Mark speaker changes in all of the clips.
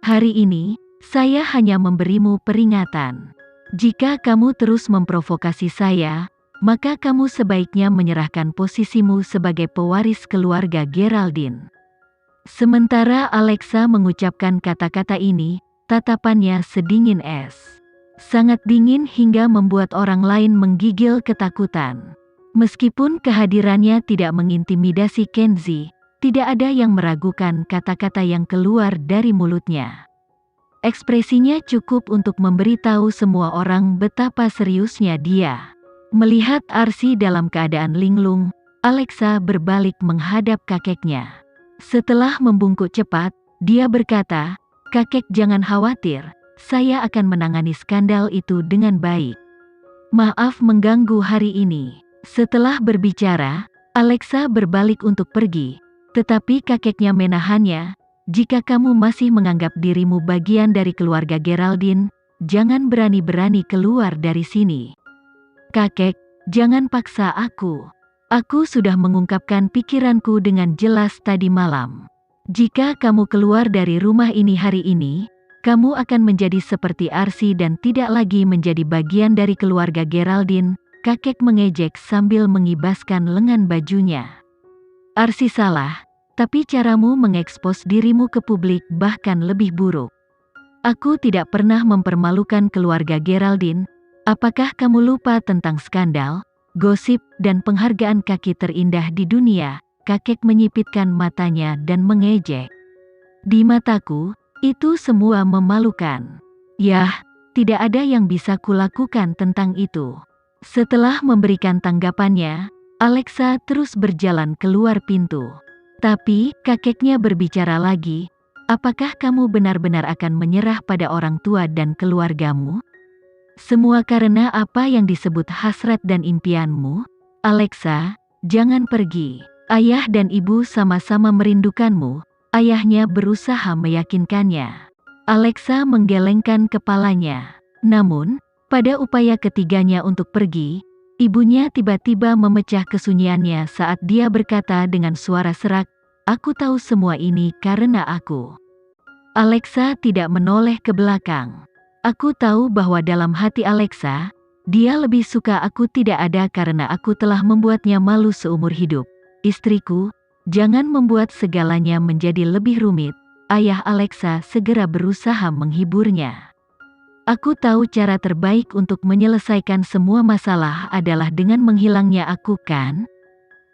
Speaker 1: Hari ini, saya hanya memberimu peringatan. Jika kamu terus memprovokasi saya, maka kamu sebaiknya menyerahkan posisimu sebagai pewaris keluarga Geraldine. Sementara Alexa mengucapkan kata-kata ini, tatapannya sedingin es. Sangat dingin hingga membuat orang lain menggigil ketakutan. Meskipun kehadirannya tidak mengintimidasi Kenzie, tidak ada yang meragukan kata-kata yang keluar dari mulutnya. Ekspresinya cukup untuk memberitahu semua orang betapa seriusnya dia. Melihat Arsi dalam keadaan linglung, Alexa berbalik menghadap kakeknya. Setelah membungkuk cepat, dia berkata, "Kakek jangan khawatir, saya akan menangani skandal itu dengan baik. Maaf mengganggu hari ini." Setelah berbicara, Alexa berbalik untuk pergi, tetapi kakeknya menahannya. "Jika kamu masih menganggap dirimu bagian dari keluarga Geraldine, jangan berani-berani keluar dari sini." "Kakek, jangan paksa aku. Aku sudah mengungkapkan pikiranku dengan jelas tadi malam. Jika kamu keluar dari rumah ini hari ini, kamu akan menjadi seperti Arsi dan tidak lagi menjadi bagian dari keluarga Geraldine." Kakek mengejek sambil mengibaskan lengan bajunya. "Arsi salah, tapi caramu mengekspos dirimu ke publik bahkan lebih buruk. Aku tidak pernah mempermalukan keluarga Geraldine. Apakah kamu lupa tentang skandal, gosip, dan penghargaan kaki terindah di dunia?" Kakek menyipitkan matanya dan mengejek. "Di mataku, itu semua memalukan. Yah, tidak ada yang bisa kulakukan tentang itu." Setelah memberikan tanggapannya, Alexa terus berjalan keluar pintu. Tapi, kakeknya berbicara lagi, "Apakah kamu benar-benar akan menyerah pada orang tua dan keluargamu? Semua karena apa yang disebut hasrat dan impianmu? Alexa, jangan pergi. Ayah dan ibu sama-sama merindukanmu." Ayahnya berusaha meyakinkannya. Alexa menggelengkan kepalanya. Namun, pada upaya ketiganya untuk pergi, ibunya tiba-tiba memecah kesunyiannya saat dia berkata dengan suara serak, "Aku tahu semua ini karena aku." Alexa tidak menoleh ke belakang. Aku tahu bahwa dalam hati Alexa, dia lebih suka aku tidak ada karena aku telah membuatnya malu seumur hidup. "Istriku, jangan membuat segalanya menjadi lebih rumit." Ayah Alexa segera berusaha menghiburnya. "Aku tahu cara terbaik untuk menyelesaikan semua masalah adalah dengan menghilangnya aku kan?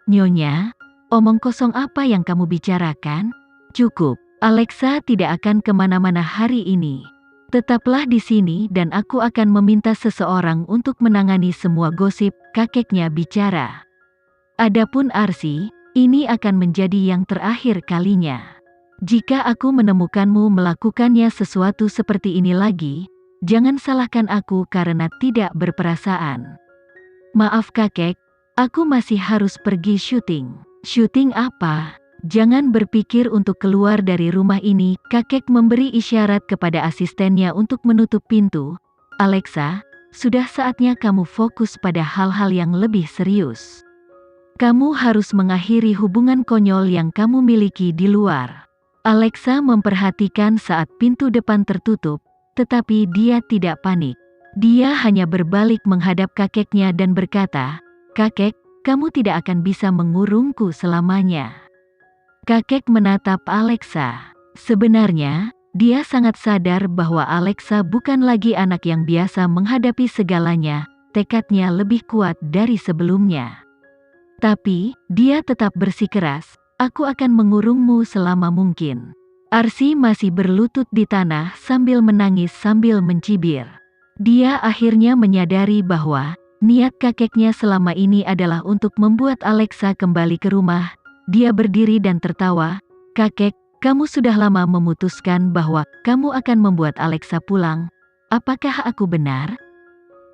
Speaker 1: Nyonya, omong kosong apa yang kamu bicarakan? Cukup, Alexa tidak akan kemana-mana hari ini. Tetaplah di sini dan aku akan meminta seseorang untuk menangani semua gosip," kakeknya bicara. "Adapun Arsi, ini akan menjadi yang terakhir kalinya. Jika aku menemukanmu melakukannya sesuatu seperti ini lagi, jangan salahkan aku karena tidak berperasaan." "Maaf kakek, aku masih harus pergi syuting." "Syuting apa? Jangan berpikir untuk keluar dari rumah ini." Kakek memberi isyarat kepada asistennya untuk menutup pintu. "Alexa, sudah saatnya kamu fokus pada hal-hal yang lebih serius. Kamu harus mengakhiri hubungan konyol yang kamu miliki di luar." Alexa memperhatikan saat pintu depan tertutup, tetapi dia tidak panik. Dia hanya berbalik menghadap kakeknya dan berkata, "Kakek, kamu tidak akan bisa mengurungku selamanya." Kakek menatap Alexa. Sebenarnya, dia sangat sadar bahwa Alexa bukan lagi anak yang biasa menghadapi segalanya, tekadnya lebih kuat dari sebelumnya. Tapi, dia tetap bersikeras, "Aku akan mengurungmu selama mungkin." Arsi masih berlutut di tanah sambil menangis sambil mencibir. Dia akhirnya menyadari bahwa niat kakeknya selama ini adalah untuk membuat Alexa kembali ke rumah. Dia berdiri dan tertawa, "Kakek, kamu sudah lama memutuskan bahwa kamu akan membuat Alexa pulang. Apakah aku benar?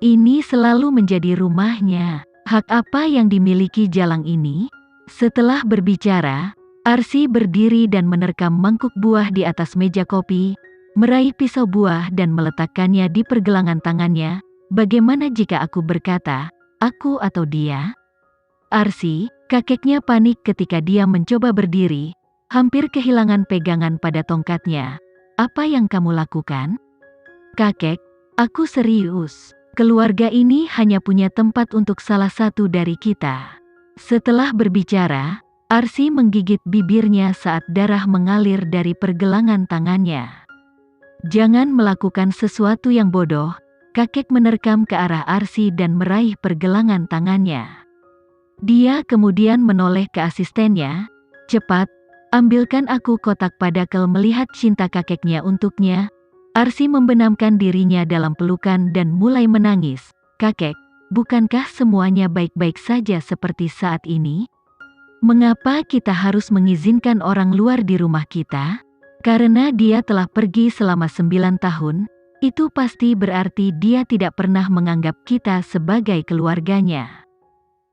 Speaker 1: Ini selalu menjadi rumahnya. Hak apa yang dimiliki Jalang ini?" Setelah berbicara, Arsi berdiri dan menerkam mangkuk buah di atas meja kopi, meraih pisau buah dan meletakkannya di pergelangan tangannya. "Bagaimana jika aku berkata, aku atau dia?" Arsi, kakeknya panik ketika dia mencoba berdiri, hampir kehilangan pegangan pada tongkatnya. apa yang kamu lakukan? Kakek, aku serius. Keluarga ini hanya punya tempat untuk salah satu dari kita. Setelah berbicara, Arsy menggigit bibirnya saat darah mengalir dari pergelangan tangannya. Jangan melakukan sesuatu yang bodoh, kakek menerkam ke arah Arsy dan meraih pergelangan tangannya. Dia kemudian menoleh ke asistennya, cepat, ambilkan aku kotak padakel. Melihat cinta kakeknya untuknya, Arsy membenamkan dirinya dalam pelukan dan mulai menangis. Kakek, bukankah semuanya baik-baik saja seperti saat ini? Mengapa kita harus mengizinkan orang luar di rumah kita? Karena dia telah pergi selama 9 tahun, itu pasti berarti dia tidak pernah menganggap kita sebagai keluarganya.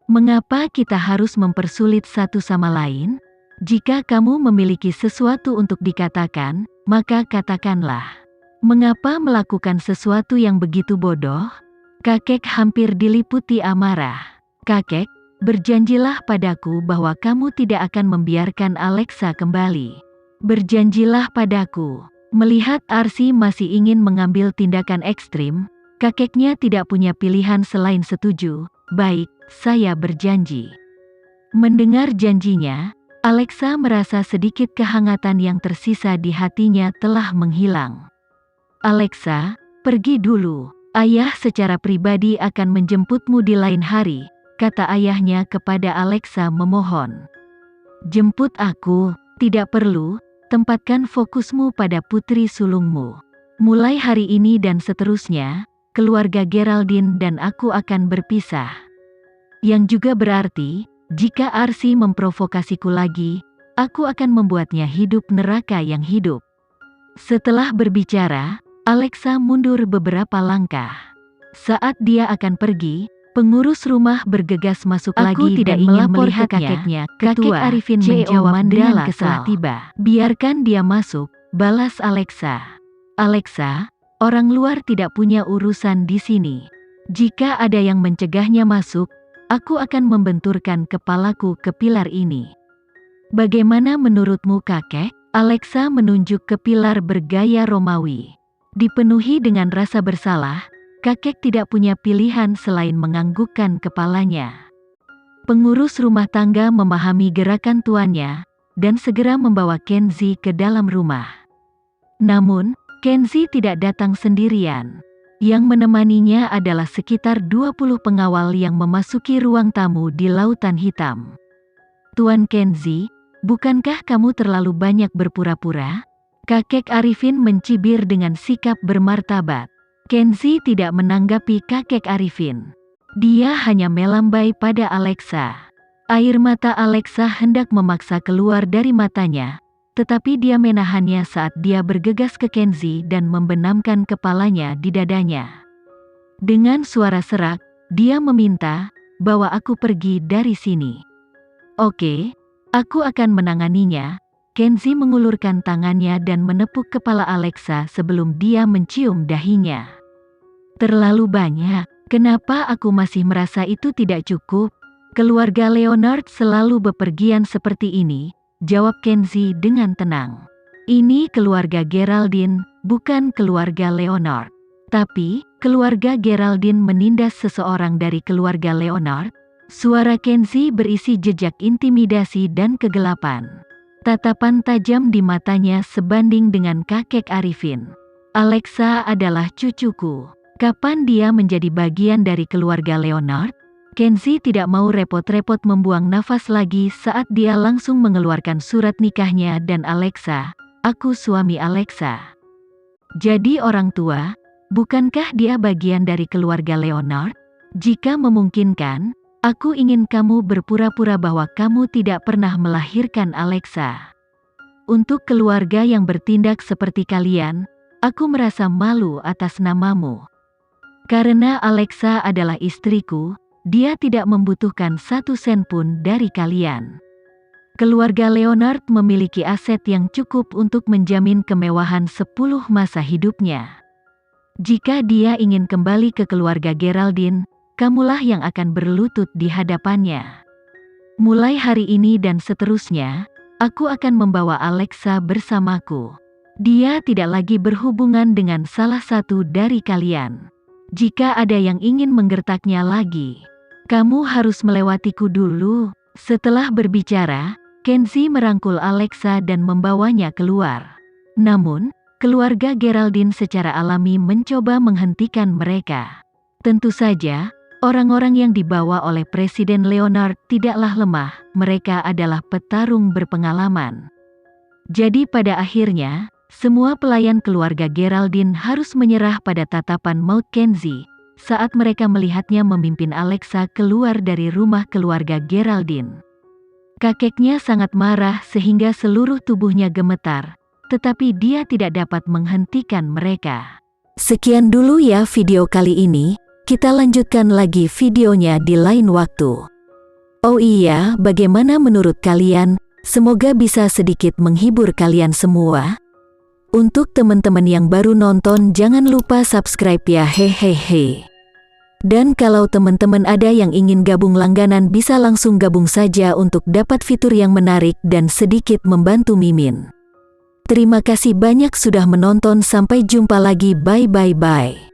Speaker 1: Mengapa kita harus mempersulit satu sama lain? Jika kamu memiliki sesuatu untuk dikatakan, maka katakanlah. Mengapa melakukan sesuatu yang begitu bodoh? Kakek hampir diliputi amarah. Kakek, berjanjilah padaku bahwa kamu tidak akan membiarkan Alexa kembali. Berjanjilah padaku. Melihat Arsy masih ingin mengambil tindakan ekstrim, kakeknya tidak punya pilihan selain setuju. Baik, saya berjanji. Mendengar janjinya, Alexa merasa sedikit kehangatan yang tersisa di hatinya telah menghilang. Alexa, pergi dulu. Ayah secara pribadi akan menjemputmu di lain hari, kata ayahnya kepada Alexa memohon. Jemput aku, tidak perlu, tempatkan fokusmu pada putri sulungmu. Mulai hari ini dan seterusnya, keluarga Geraldine dan aku akan berpisah. Yang juga berarti, jika Arsy memprovokasiku lagi, aku akan membuatnya hidup neraka yang hidup. Setelah berbicara, Alexa mundur beberapa langkah. Saat dia akan pergi, pengurus rumah bergegas masuk lagi
Speaker 2: tidak
Speaker 1: dan
Speaker 2: ingin
Speaker 1: melapor ke
Speaker 2: melihat
Speaker 1: kakeknya.
Speaker 2: Kakek
Speaker 1: Ketua
Speaker 2: Arifin
Speaker 1: CEO
Speaker 2: menjawab dengan
Speaker 1: Mandala
Speaker 2: kesal.
Speaker 1: telah tiba. Biarkan dia masuk, balas Alexa. Alexa, orang luar tidak punya urusan di sini. Jika ada yang mencegahnya masuk, aku akan membenturkan kepalaku ke pilar ini. Bagaimana menurutmu kakek? Alexa menunjuk ke pilar bergaya Romawi. Dipenuhi dengan rasa bersalah, kakek tidak punya pilihan selain menganggukkan kepalanya. Pengurus rumah tangga memahami gerakan tuannya, dan segera membawa Kenzie ke dalam rumah. Namun, Kenzie tidak datang sendirian. Yang menemaninya adalah sekitar 20 pengawal yang memasuki ruang tamu di lautan hitam. Tuan Kenzie, bukankah kamu terlalu banyak berpura-pura? Kakek Arifin mencibir dengan sikap bermartabat. Kenzie tidak menanggapi kakek Arifin. Dia hanya melambai pada Alexa. Air mata Alexa hendak memaksa keluar dari matanya, tetapi dia menahannya saat dia bergegas ke Kenzie dan membenamkan kepalanya di dadanya. Dengan suara serak, dia meminta, "Bawa aku pergi dari sini." "Oke, aku akan menanganinya." Kenzie mengulurkan tangannya dan menepuk kepala Alexa sebelum dia mencium dahinya. "Terlalu banyak, kenapa aku masih merasa itu tidak cukup? Keluarga Leonard selalu bepergian seperti ini," jawab Kenzie dengan tenang. "Ini keluarga Geraldine, bukan keluarga Leonard." "Tapi, keluarga Geraldine menindas seseorang dari keluarga Leonard?" Suara Kenzie berisi jejak intimidasi dan kegelapan. Tatapan tajam di matanya sebanding dengan kakek Arifin. "Alexa adalah cucuku. Kapan dia menjadi bagian dari keluarga Leonard?" Kenzie tidak mau repot-repot membuang nafas lagi saat dia langsung mengeluarkan surat nikahnya dan Alexa, "Aku suami Alexa." "Jadi orang tua, bukankah dia bagian dari keluarga Leonard? Jika memungkinkan, aku ingin kamu berpura-pura bahwa kamu tidak pernah melahirkan Alexa. Untuk keluarga yang bertindak seperti kalian, aku merasa malu atas namamu. Karena Alexa adalah istriku, dia tidak membutuhkan 1 sen pun dari kalian. Keluarga Leonard memiliki aset yang cukup untuk menjamin kemewahan 10 masa hidupnya. Jika dia ingin kembali ke keluarga Geraldine, kamulah yang akan berlutut di hadapannya. Mulai hari ini dan seterusnya, aku akan membawa Alexa bersamaku. Dia tidak lagi berhubungan dengan salah satu dari kalian. Jika ada yang ingin menggertaknya lagi, kamu harus melewatiku dulu. Setelah berbicara, Kenzie merangkul Alexa dan membawanya keluar. Namun, keluarga Geraldine secara alami mencoba menghentikan mereka. Tentu saja, orang-orang yang dibawa oleh Presiden Leonard tidaklah lemah, mereka adalah petarung berpengalaman. Jadi pada akhirnya, semua pelayan keluarga Geraldine harus menyerah pada tatapan maut Kenzie, saat mereka melihatnya memimpin Alexa keluar dari rumah keluarga Geraldine. Kakeknya sangat marah sehingga seluruh tubuhnya gemetar, tetapi dia tidak dapat menghentikan mereka. Sekian dulu ya video kali ini. Kita lanjutkan lagi videonya di lain waktu. Oh iya, bagaimana menurut kalian? Semoga bisa sedikit menghibur kalian semua. Untuk teman-teman yang baru nonton, jangan lupa subscribe ya, hehehe. Dan kalau teman-teman ada yang ingin gabung langganan, bisa langsung gabung saja untuk dapat fitur yang menarik dan sedikit membantu Mimin. Terima kasih banyak sudah menonton, sampai jumpa lagi, bye bye bye.